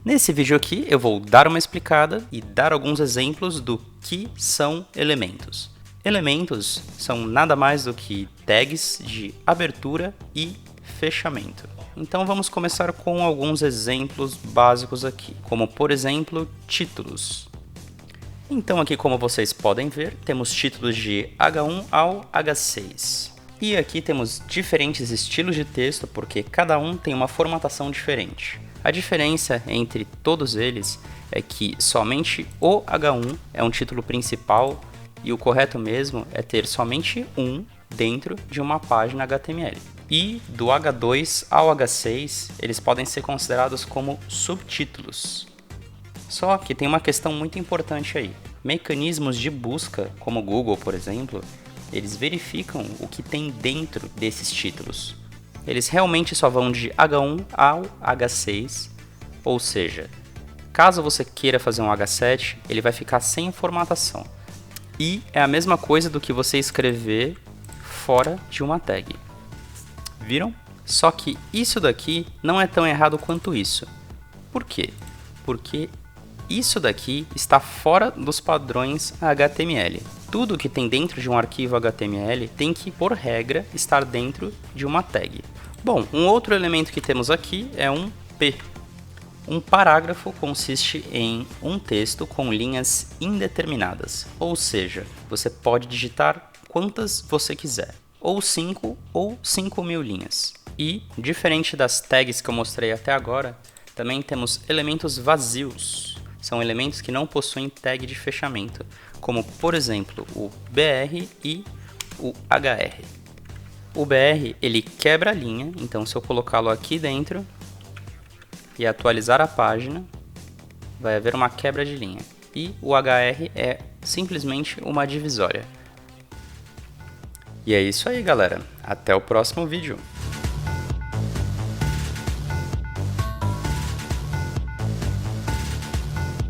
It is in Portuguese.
Nesse vídeo aqui eu vou dar uma explicada e dar alguns exemplos do que são elementos. Elementos são nada mais do que tags de abertura e fechamento. Então vamos começar com alguns exemplos básicos aqui, como por exemplo títulos. Então aqui, como vocês podem ver, temos títulos de H1 ao H6. E aqui temos diferentes estilos de texto porque cada um tem uma formatação diferente. A diferença entre todos eles é que somente o H1 é um título principal e o correto mesmo é ter somente um dentro de uma página HTML. E do H2 ao H6 eles podem ser considerados como subtítulos. Só que tem uma questão muito importante aí. Mecanismos de busca, como o Google, por exemplo, eles verificam o que tem dentro desses títulos. Eles realmente só vão de H1 ao H6, ou seja, caso você queira fazer um H7, ele vai ficar sem formatação. E é a mesma coisa do que você escrever fora de uma tag. Viram? Só que isso daqui não é tão errado quanto isso. Por quê? Porque isso daqui está fora dos padrões HTML. Tudo que tem dentro de um arquivo HTML tem que, por regra, estar dentro de uma tag. Bom, um outro elemento que temos aqui é um P. Um parágrafo consiste em um texto com linhas indeterminadas, ou seja, você pode digitar quantas você quiser, ou 5 ou 5.000 linhas. E, diferente das tags que eu mostrei até agora, também temos elementos vazios. São elementos que não possuem tag de fechamento, como por exemplo o BR e o HR. O BR ele quebra a linha, então se eu colocá-lo aqui dentro e atualizar a página, vai haver uma quebra de linha. E o HR é simplesmente uma divisória. E é isso aí, galera. Até o próximo vídeo.